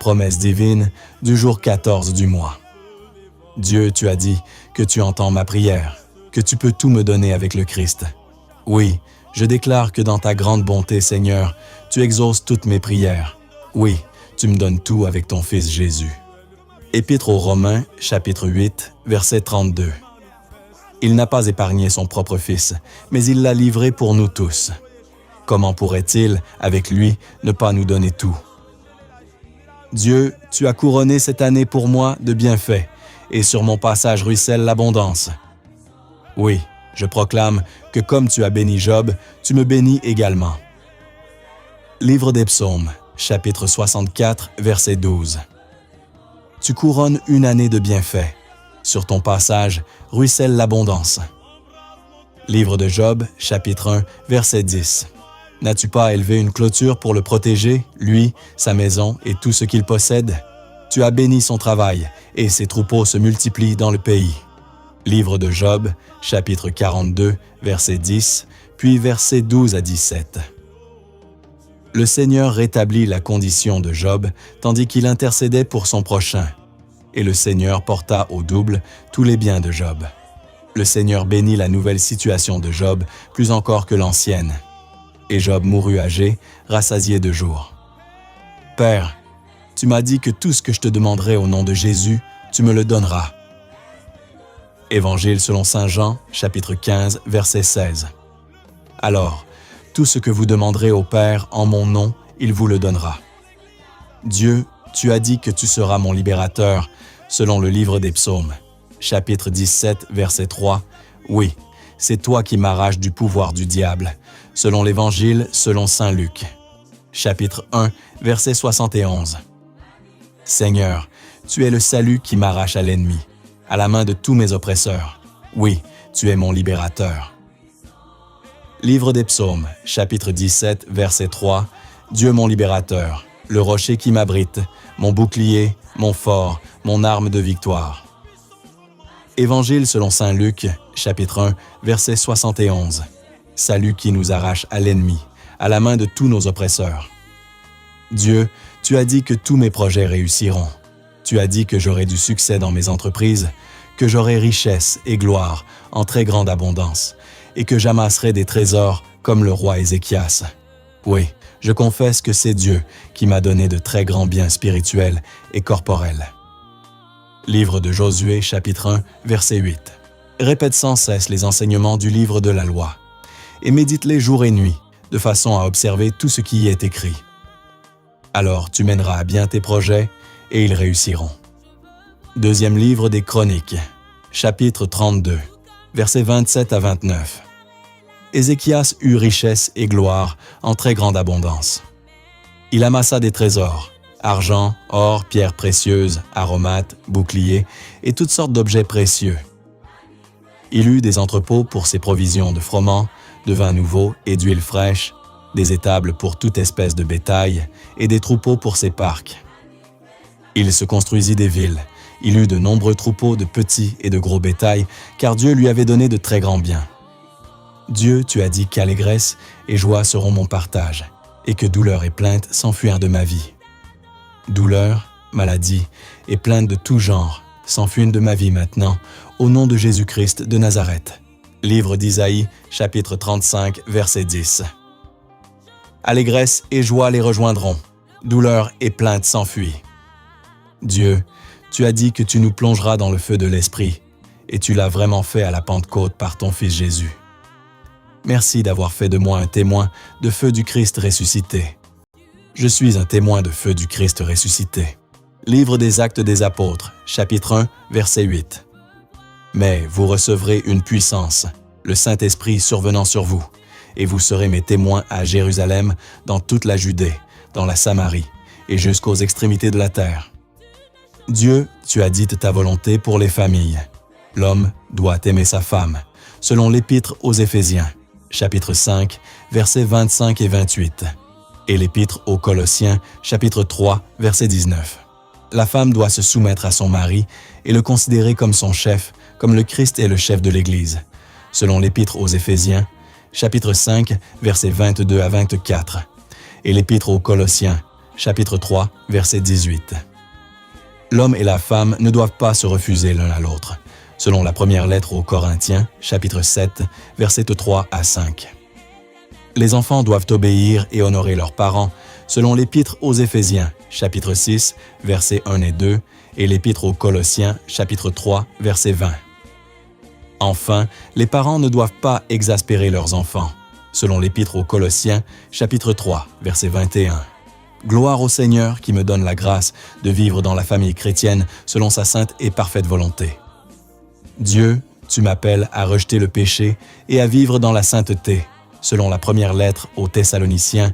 promesse divine du jour 14 du mois. Dieu, tu as dit que tu entends ma prière, que tu peux tout me donner avec le Christ. Oui, je déclare que dans ta grande bonté, Seigneur, tu exauces toutes mes prières. Oui, tu me donnes tout avec ton Fils Jésus. Épître aux Romains, chapitre 8, verset 32. Il n'a pas épargné son propre Fils, mais il l'a livré pour nous tous. Comment pourrait-il, avec lui, ne pas nous donner tout? Dieu, tu as couronné cette année pour moi de bienfaits, et sur mon passage ruisselle l'abondance. Oui, je proclame que comme tu as béni Job, tu me bénis également. Livre des Psaumes, chapitre 64, verset 12. Tu couronnes une année de bienfaits. Sur ton passage ruisselle l'abondance. Livre de Job, chapitre 1, verset 10. N'as-tu pas élevé une clôture pour le protéger, lui, sa maison et tout ce qu'il possède? Tu as béni son travail, et ses troupeaux se multiplient dans le pays. Livre de Job, chapitre 42, verset 10, puis versets 12 à 17. Le Seigneur rétablit la condition de Job, tandis qu'il intercédait pour son prochain. Et le Seigneur porta au double tous les biens de Job. Le Seigneur bénit la nouvelle situation de Job plus encore que l'ancienne. Et Job mourut âgé, rassasié de jours. Père, tu m'as dit que tout ce que je te demanderai au nom de Jésus, tu me le donneras. Évangile selon saint Jean, chapitre 15, verset 16. Alors, tout ce que vous demanderez au Père en mon nom, il vous le donnera. Dieu, tu as dit que tu seras mon libérateur, selon le livre des Psaumes, chapitre 17, verset 3. Oui, c'est toi qui m'arraches du pouvoir du diable, selon l'Évangile selon saint Luc, chapitre 1, verset 71. Seigneur, tu es le salut qui m'arrache à l'ennemi, à la main de tous mes oppresseurs. Oui, tu es mon libérateur. Livre des Psaumes, chapitre 17, verset 3. Dieu mon libérateur, le rocher qui m'abrite, mon bouclier, mon fort, mon arme de victoire. Évangile selon saint Luc, chapitre 1, verset 71. Salut qui nous arrache à l'ennemi, à la main de tous nos oppresseurs. Dieu, tu as dit que tous mes projets réussiront. Tu as dit que j'aurai du succès dans mes entreprises, que j'aurai richesse et gloire en très grande abondance, et que j'amasserai des trésors comme le roi Ézéchias. Oui, je confesse que c'est Dieu qui m'a donné de très grands biens spirituels et corporels. Livre de Josué, chapitre 1, verset 8. Répète sans cesse les enseignements du livre de la loi, et médite-les jour et nuit, de façon à observer tout ce qui y est écrit. Alors tu mèneras à bien tes projets, et ils réussiront. Deuxième livre des Chroniques, chapitre 32, versets 27 à 29. Ézéchias eut richesse et gloire en très grande abondance. Il amassa des trésors, argent, or, pierres précieuses, aromates, boucliers et toutes sortes d'objets précieux. Il eut des entrepôts pour ses provisions de froment, de vin nouveau et d'huile fraîche, des étables pour toute espèce de bétail et des troupeaux pour ses parcs. Il se construisit des villes. Il eut de nombreux troupeaux de petits et de gros bétail, car Dieu lui avait donné de très grands biens. Dieu, tu as dit qu'allégresse et joie seront mon partage, et que douleur et plainte s'enfuirent de ma vie. Douleur, maladie et plainte de tout genre s'enfuient de ma vie maintenant, au nom de Jésus-Christ de Nazareth. Livre d'Isaïe, chapitre 35, verset 10. Allégresse et joie les rejoindront, douleur et plainte s'enfuient. Dieu, tu as dit que tu nous plongeras dans le feu de l'Esprit, et tu l'as vraiment fait à la Pentecôte par ton Fils Jésus. Merci d'avoir fait de moi un témoin de feu du Christ ressuscité. Je suis un témoin de feu du Christ ressuscité. Livre des Actes des Apôtres, chapitre 1, verset 8. Mais vous recevrez une puissance, le Saint-Esprit survenant sur vous, et vous serez mes témoins à Jérusalem, dans toute la Judée, dans la Samarie, et jusqu'aux extrémités de la terre. Dieu, tu as dit ta volonté pour les familles. L'homme doit aimer sa femme, selon l'Épître aux Éphésiens, chapitre 5, versets 25 et 28, et l'Épître aux Colossiens, chapitre 3, verset 19. La femme doit se soumettre à son mari et le considérer comme son chef, comme le Christ est le chef de l'Église, selon l'Épître aux Éphésiens, chapitre 5, versets 22 à 24, et l'Épître aux Colossiens, chapitre 3, verset 18. L'homme et la femme ne doivent pas se refuser l'un à l'autre, selon la première lettre aux Corinthiens, chapitre 7, versets 3 à 5. Les enfants doivent obéir et honorer leurs parents, selon l'Épître aux Éphésiens, chapitre 6, versets 1 et 2, et l'Épître aux Colossiens, chapitre 3, verset 20. Enfin, les parents ne doivent pas exaspérer leurs enfants, selon l'Épître aux Colossiens, chapitre 3, verset 21. Gloire au Seigneur qui me donne la grâce de vivre dans la famille chrétienne selon sa sainte et parfaite volonté. Dieu, tu m'appelles à rejeter le péché et à vivre dans la sainteté, selon la première lettre aux Thessaloniciens,